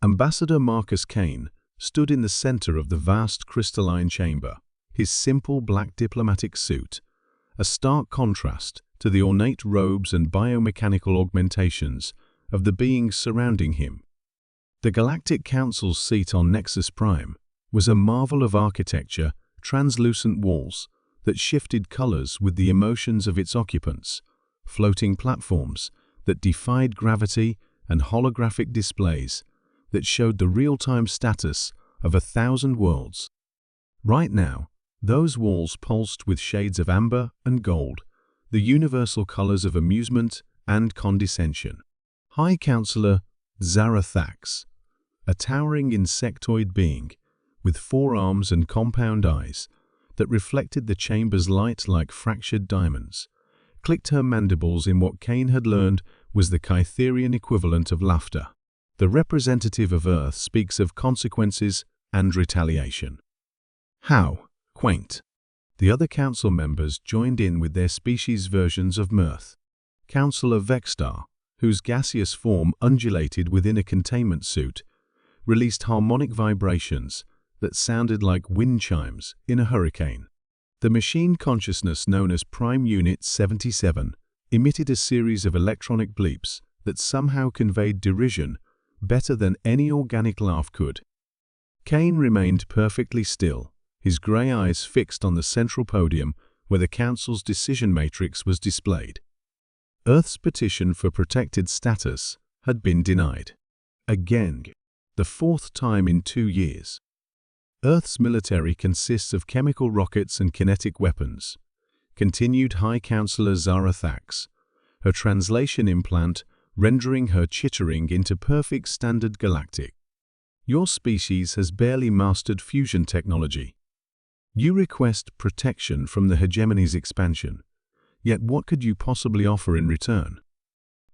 Ambassador Marcus Kane stood in the center of the vast crystalline chamber, his simple black diplomatic suit, a stark contrast to the ornate robes and biomechanical augmentations of the beings surrounding him. The Galactic Council's seat on Nexus Prime was a marvel of architecture, translucent walls that shifted colors with the emotions of its occupants, floating platforms that defied gravity, and holographic displays that showed the real-time status of 1,000 worlds. Right now, those walls pulsed with shades of amber and gold, the universal colors of amusement and condescension. High Counselor Zarathax, a towering insectoid being with 4 arms and compound eyes that reflected the chamber's light like fractured diamonds, clicked her mandibles in what Kane had learned was the Kytherian equivalent of laughter. The representative of Earth speaks of consequences and retaliation. How quaint. The other council members joined in with their species' versions of mirth. Councillor Vexstar, whose gaseous form undulated within a containment suit, released harmonic vibrations that sounded like wind chimes in a hurricane. The machine consciousness known as Prime Unit 77 emitted a series of electronic bleeps that somehow conveyed derision better than any organic laugh could. Kane remained perfectly still, his grey eyes fixed on the central podium where the Council's decision matrix was displayed. Earth's petition for protected status had been denied. Again, the 4th time in 2 years. Earth's military consists of chemical rockets and kinetic weapons, continued High Counselor Zarathax, her translation implant rendering her chittering into perfect standard galactic. Your species has barely mastered fusion technology. You request protection from the hegemony's expansion, yet what could you possibly offer in return?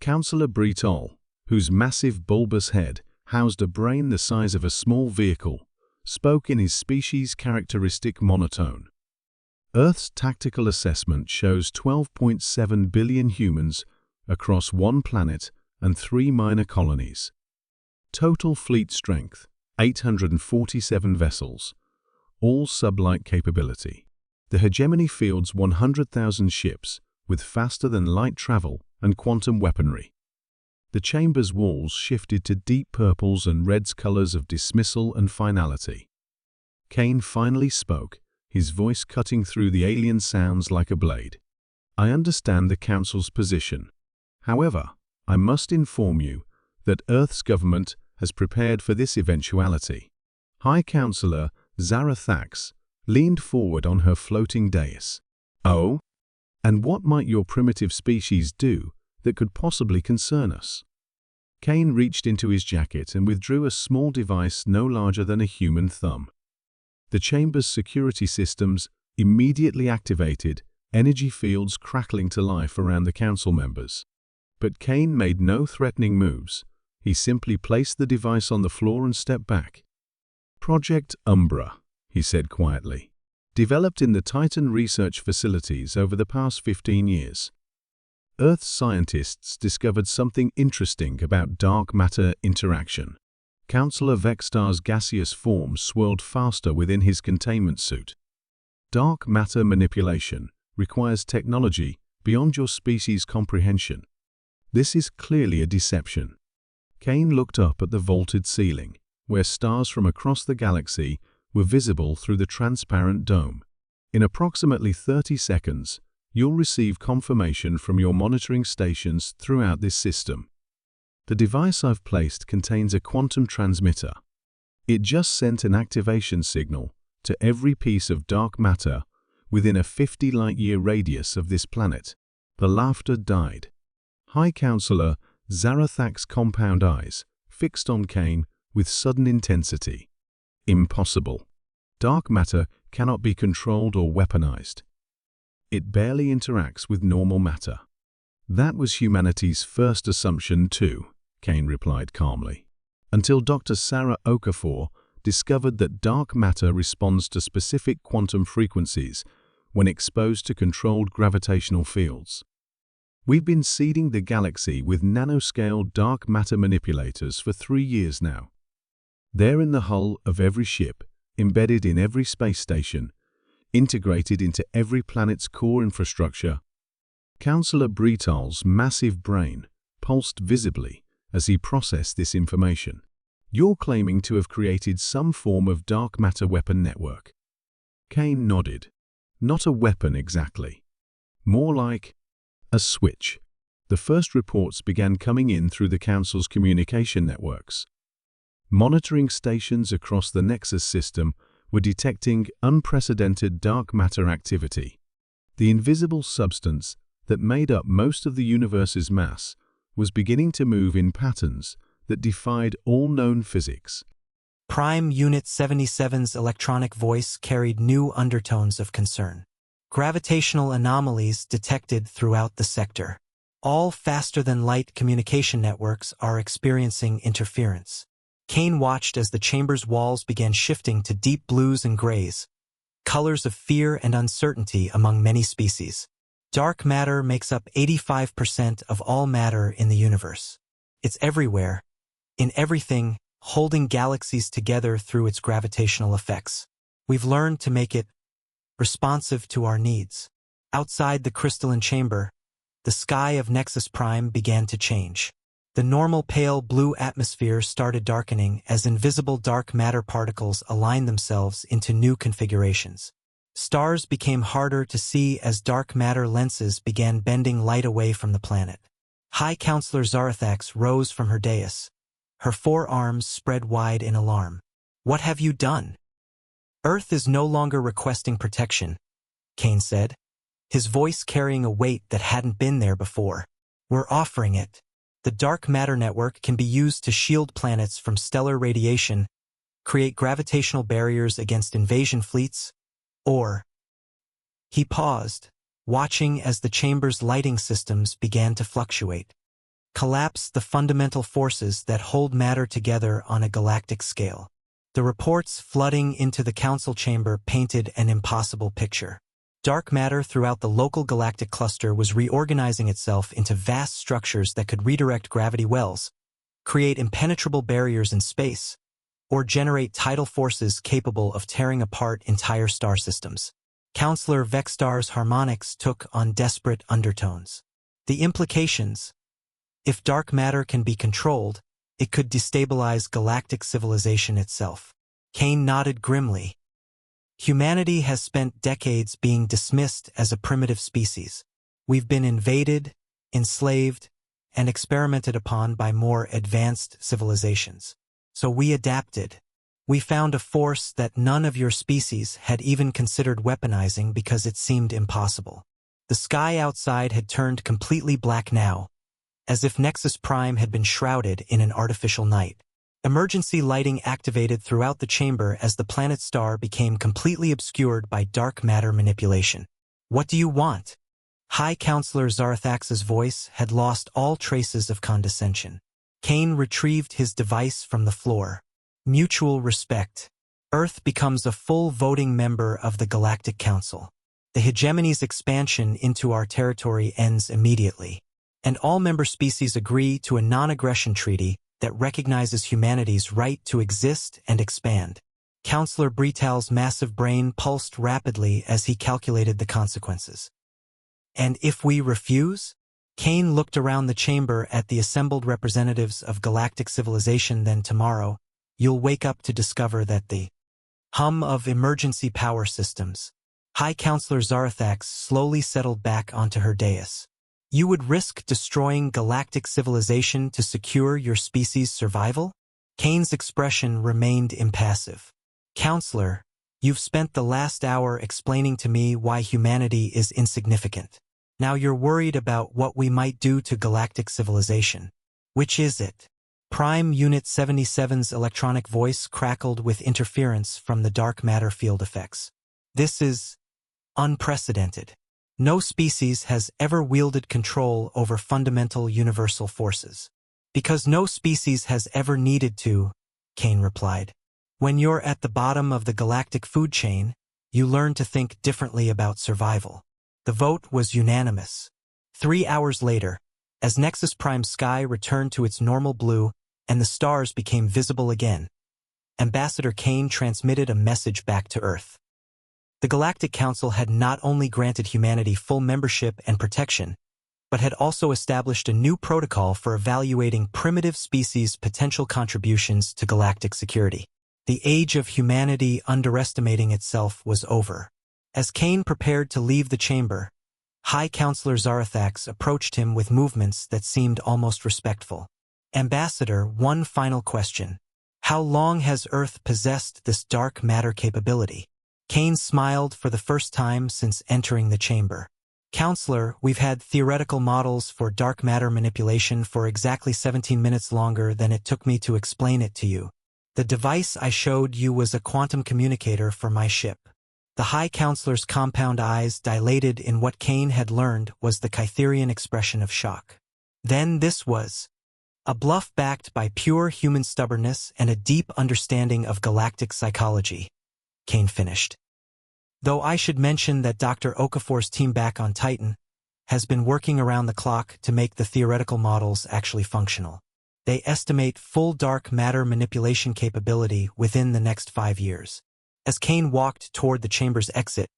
Councillor Britol, whose massive bulbous head housed a brain the size of a small vehicle, spoke in his species' characteristic monotone. Earth's tactical assessment shows 12.7 billion humans across 1 planet and 3 minor colonies. Total fleet strength, 847 vessels, all sublight capability. The hegemony fields 100,000 ships with faster-than-light travel and quantum weaponry. The chamber's walls shifted to deep purples and reds colors of dismissal and finality. Kane finally spoke, his voice cutting through the alien sounds like a blade. I understand the Council's position. However, I must inform you that Earth's government has prepared for this eventuality. High Counselor Zarathax leaned forward on her floating dais. Oh? And what might your primitive species do that could possibly concern us? Kane reached into his jacket and withdrew a small device no larger than a human thumb. The chamber's security systems immediately activated, energy fields crackling to life around the council members. But Kane made no threatening moves. He simply placed the device on the floor and stepped back. Project Umbra, he said quietly, developed in the Titan research facilities over the past 15 years. Earth's scientists discovered something interesting about dark matter interaction. Councillor Vexstar's gaseous form swirled faster within his containment suit. Dark matter manipulation requires technology beyond your species' comprehension. This is clearly a deception. Kane looked up at the vaulted ceiling, where stars from across the galaxy were visible through the transparent dome. In approximately 30 seconds, you'll receive confirmation from your monitoring stations throughout this system. The device I've placed contains a quantum transmitter. It just sent an activation signal to every piece of dark matter within a 50 light-year radius of this planet. The laughter died. High Counselor Zarathax's compound eyes fixed on Kane with sudden intensity. Impossible. Dark matter cannot be controlled or weaponized. It barely interacts with normal matter. That was humanity's first assumption too, Kane replied calmly, until Dr. Sarah Okafor discovered that dark matter responds to specific quantum frequencies when exposed to controlled gravitational fields. We've been seeding the galaxy with nanoscale dark matter manipulators for 3 years now. They're in the hull of every ship, embedded in every space station, integrated into every planet's core infrastructure. Councillor Bretal's massive brain pulsed visibly as he processed this information. You're claiming to have created some form of dark matter weapon network. Kane nodded. Not a weapon exactly. More like a switch. The first reports began coming in through the Council's communication networks. Monitoring stations across the Nexus system were detecting unprecedented dark matter activity. The invisible substance that made up most of the universe's mass was beginning to move in patterns that defied all known physics. Prime Unit 77's electronic voice carried new undertones of concern. Gravitational anomalies detected throughout the sector. All faster-than-light communication networks are experiencing interference. Kane watched as the chamber's walls began shifting to deep blues and grays, colors of fear and uncertainty among many species. Dark matter makes up 85% of all matter in the universe. It's everywhere, in everything, holding galaxies together through its gravitational effects. We've learned to make it responsive to our needs. Outside the crystalline chamber, the sky of Nexus Prime began to change. The normal pale blue atmosphere started darkening as invisible dark matter particles aligned themselves into new configurations. Stars became harder to see as dark matter lenses began bending light away from the planet. High Counselor Zarathax rose from her dais, her forearms spread wide in alarm. "What have you done?" "Earth is no longer requesting protection," Kane said, his voice carrying a weight that hadn't been there before. "We're offering it. The dark matter network can be used to shield planets from stellar radiation, create gravitational barriers against invasion fleets, or..." He paused, watching as the chamber's lighting systems began to fluctuate. Collapse the fundamental forces that hold matter together on a galactic scale. The reports flooding into the council chamber painted an impossible picture. Dark matter throughout the local galactic cluster was reorganizing itself into vast structures that could redirect gravity wells, create impenetrable barriers in space, or generate tidal forces capable of tearing apart entire star systems. Counselor Vextar's harmonics took on desperate undertones. The implications: if dark matter can be controlled, it could destabilize galactic civilization itself. Kane nodded grimly. Humanity has spent decades being dismissed as a primitive species. We've been invaded, enslaved, and experimented upon by more advanced civilizations. So we adapted. We found a force that none of your species had even considered weaponizing because it seemed impossible. The sky outside had turned completely black now, as if Nexus Prime had been shrouded in an artificial night. Emergency lighting activated throughout the chamber as the planet star became completely obscured by dark matter manipulation. "What do you want?" High Counselor Zarathax's voice had lost all traces of condescension. Kane retrieved his device from the floor. "Mutual respect. Earth becomes a full voting member of the Galactic Council. The hegemony's expansion into our territory ends immediately, and all member species agree to a non-aggression treaty that recognizes humanity's right to exist and expand." Counselor Bretal's massive brain pulsed rapidly as he calculated the consequences. "And if we refuse?" Kane looked around the chamber at the assembled representatives of galactic civilization. "Then tomorrow, you'll wake up to discover that the hum of emergency power systems." High Counselor Zarathax slowly settled back onto her dais. "You would risk destroying galactic civilization to secure your species' survival?" Kane's expression remained impassive. "Counselor, you've spent the last hour explaining to me why humanity is insignificant. Now you're worried about what we might do to galactic civilization. Which is it?" Prime Unit 77's electronic voice crackled with interference from the dark matter field effects. "This is unprecedented. No species has ever wielded control over fundamental universal forces." "Because no species has ever needed to," Kane replied. "When you're at the bottom of the galactic food chain, you learn to think differently about survival." The vote was unanimous. 3 hours later, as Nexus Prime's sky returned to its normal blue and the stars became visible again, Ambassador Kane transmitted a message back to Earth. The Galactic Council had not only granted humanity full membership and protection, but had also established a new protocol for evaluating primitive species' potential contributions to galactic security. The age of humanity underestimating itself was over. As Kane prepared to leave the chamber, High Counselor Zarathax approached him with movements that seemed almost respectful. Ambassador, one final question. How long has Earth possessed this dark matter capability? Kane smiled for the first time since entering the chamber. Counselor, we've had theoretical models for dark matter manipulation for exactly 17 minutes longer than it took me to explain it to you. The device I showed you was a quantum communicator for my ship. The High Counselor's compound eyes dilated in what Kane had learned was the Kytherian expression of shock. Then this was a bluff backed by pure human stubbornness and a deep understanding of galactic psychology, Kane finished. Though I should mention that Dr. Okafor's team back on Titan has been working around the clock to make the theoretical models actually functional. They estimate full dark matter manipulation capability within the next 5 years. As Kane walked toward the chamber's exit,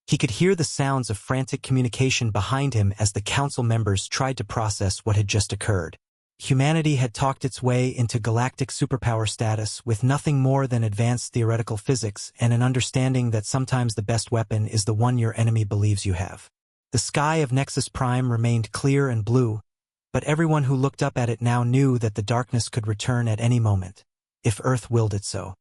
he could hear the sounds of frantic communication behind him as the council members tried to process what had just occurred. Humanity had talked its way into galactic superpower status with nothing more than advanced theoretical physics and an understanding that sometimes the best weapon is the one your enemy believes you have. The sky of Nexus Prime remained clear and blue, but everyone who looked up at it now knew that the darkness could return at any moment, if Earth willed it so.